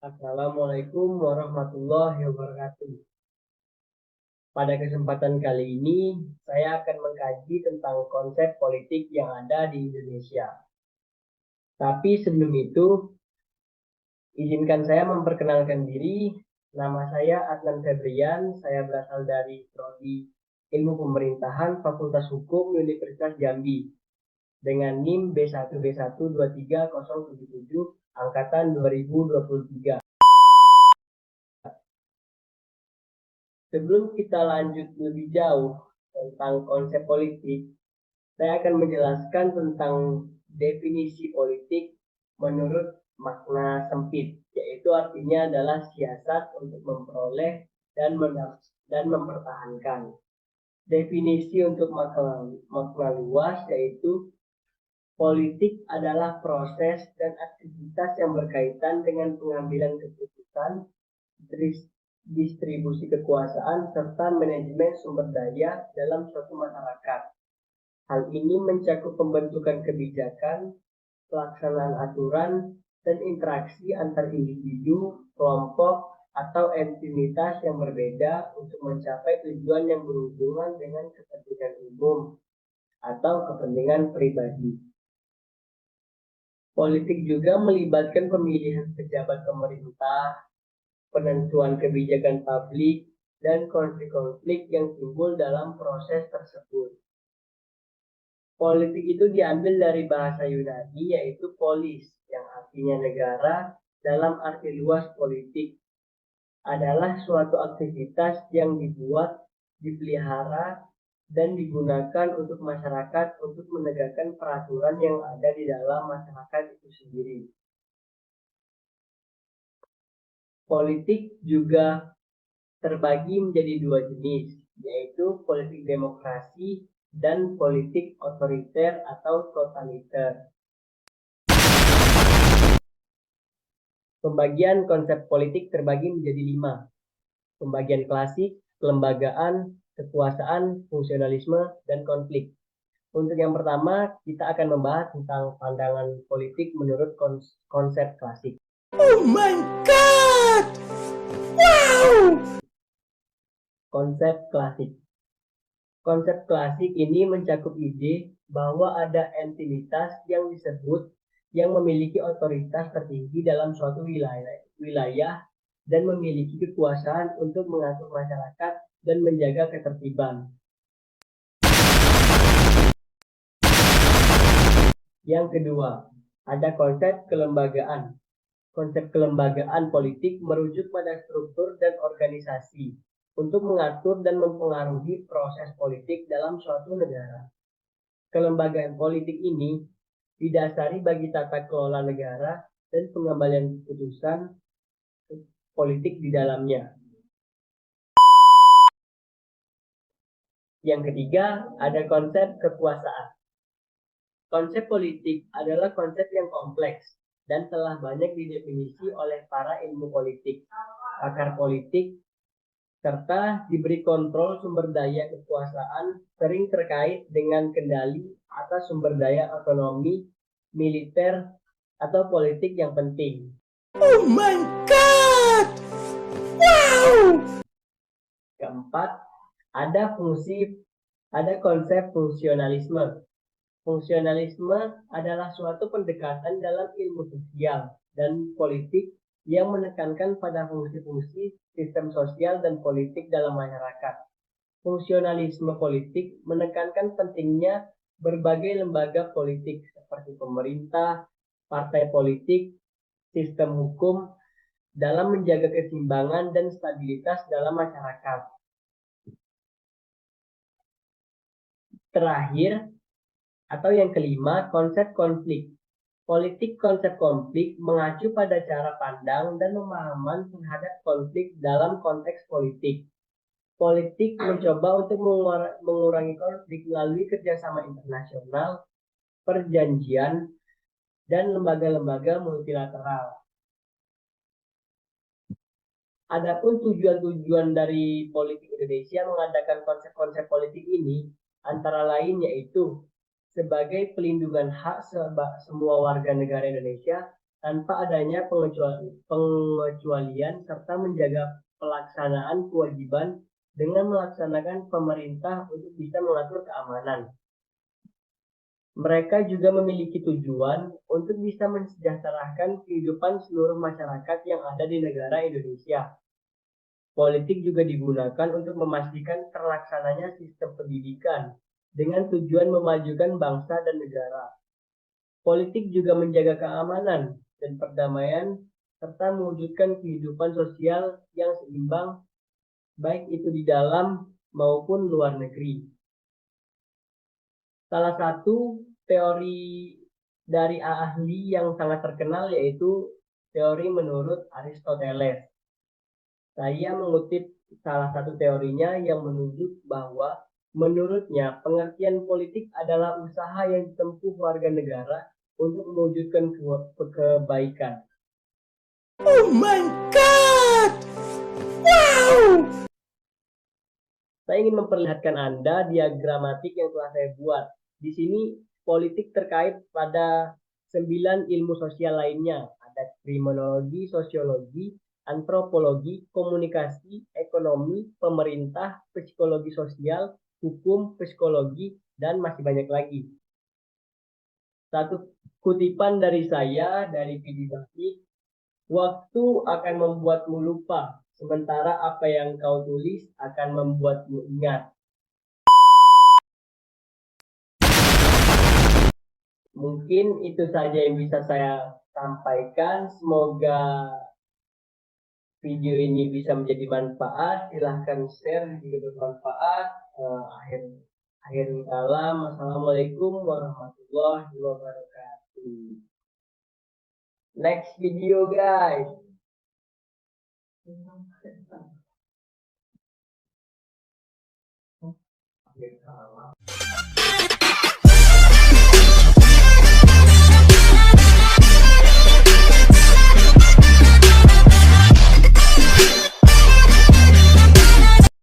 Assalamualaikum warahmatullahi wabarakatuh. Pada kesempatan kali ini, saya akan mengkaji tentang konsep politik yang ada di Indonesia. Tapi sebelum itu, izinkan saya memperkenalkan diri. Nama saya Adnan Febrian, saya berasal dari Prodi Ilmu Pemerintahan Fakultas Hukum Universitas Jambi dengan NIM B1B1230077 angkatan 2023. Sebelum kita lanjut lebih jauh tentang konsep politik, saya akan menjelaskan tentang definisi politik menurut makna sempit, yaitu artinya adalah siasat untuk memperoleh dan mempertahankan. Definisi untuk makna luas yaitu politik adalah proses dan aktivitas yang berkaitan dengan pengambilan keputusan, distribusi kekuasaan, serta manajemen sumber daya dalam suatu masyarakat. Hal ini mencakup pembentukan kebijakan, pelaksanaan aturan, dan interaksi antar individu, kelompok, atau entitas yang berbeda untuk mencapai tujuan yang berhubungan dengan kepentingan umum atau kepentingan pribadi. Politik juga melibatkan pemilihan pejabat pemerintah, penentuan kebijakan publik, dan konflik-konflik yang timbul dalam proses tersebut. Politik itu diambil dari bahasa Yunani yaitu polis, yang artinya negara. Dalam arti luas, politik adalah suatu aktivitas yang dibuat, dipelihara, dan digunakan untuk masyarakat untuk menegakkan peraturan yang ada di dalam masyarakat itu sendiri. Politik juga terbagi menjadi dua jenis, yaitu politik demokrasi dan politik otoriter atau totaliter. Pembagian konsep politik terbagi menjadi 5. Pembagian klasik, kelembagaan, kekuasaan, fungsionalisme, dan konflik. Untuk yang pertama, kita akan membahas tentang pandangan politik menurut konsep klasik. Oh my God! Wow! Konsep klasik. Konsep klasik ini mencakup ide bahwa ada entitas yang disebut yang memiliki otoritas tertinggi dalam suatu wilayah dan memiliki kekuasaan untuk mengatur masyarakat dan menjaga ketertiban. Yang kedua, ada konsep kelembagaan. Konsep kelembagaan politik merujuk pada struktur dan organisasi untuk mengatur dan mempengaruhi proses politik dalam suatu negara. Kelembagaan politik ini didasari bagi tata kelola negara dan pengembalian keputusan politik di dalamnya. Yang ketiga, ada konsep kekuasaan. Konsep politik adalah konsep yang kompleks dan telah banyak didefinisi oleh para ilmu politik, pakar politik, serta diberi kontrol sumber daya kekuasaan sering terkait dengan kendali atas sumber daya ekonomi, militer, atau politik yang penting. Oh my God! Wow! Keempat, ada konsep fungsionalisme. Fungsionalisme adalah suatu pendekatan dalam ilmu sosial dan politik yang menekankan pada fungsi-fungsi sistem sosial dan politik dalam masyarakat. Fungsionalisme politik menekankan pentingnya berbagai lembaga politik seperti pemerintah, partai politik, sistem hukum dalam menjaga keseimbangan dan stabilitas dalam masyarakat. Terakhir, atau yang kelima, konsep konflik. Politik konsep konflik mengacu pada cara pandang dan pemahaman terhadap konflik dalam konteks politik. Politik mencoba untuk mengurangi konflik melalui kerjasama internasional, perjanjian, dan lembaga-lembaga multilateral. Adapun tujuan-tujuan dari politik Indonesia mengadakan konsep-konsep politik ini antara lain yaitu sebagai pelindungan hak semua warga negara Indonesia tanpa adanya pengecualian serta menjaga pelaksanaan kewajiban dengan melaksanakan pemerintah untuk bisa mengatur keamanan. Mereka juga memiliki tujuan untuk bisa mensejahterakan kehidupan seluruh masyarakat yang ada di negara Indonesia. Politik juga digunakan untuk memastikan terlaksananya sistem pendidikan dengan tujuan memajukan bangsa dan negara. Politik juga menjaga keamanan dan perdamaian serta mewujudkan kehidupan sosial yang seimbang baik itu di dalam maupun luar negeri. Salah satu teori dari ahli yang sangat terkenal yaitu teori menurut Aristoteles. Saya mengutip salah satu teorinya yang menunjuk bahwa menurutnya pengertian politik adalah usaha yang ditempuh warga negara untuk mewujudkan kebaikan. Oh my God! Wow! Saya ingin memperlihatkan Anda diagramatik yang telah saya buat. Di sini politik terkait pada 9 ilmu sosial lainnya. Ada kriminologi, sosiologi, antropologi, komunikasi, ekonomi, pemerintah, psikologi sosial, hukum, psikologi, dan masih banyak lagi. Satu kutipan dari saya dari video ini, waktu akan membuatmu lupa, sementara apa yang kau tulis akan membuatmu ingat. Mungkin itu saja yang bisa saya sampaikan. Semoga video ini bisa menjadi manfaat. Silahkan share jika bermanfaat. Akhir kalam. Assalamualaikum warahmatullahi wabarakatuh. Next video, guys. Akhir kalam.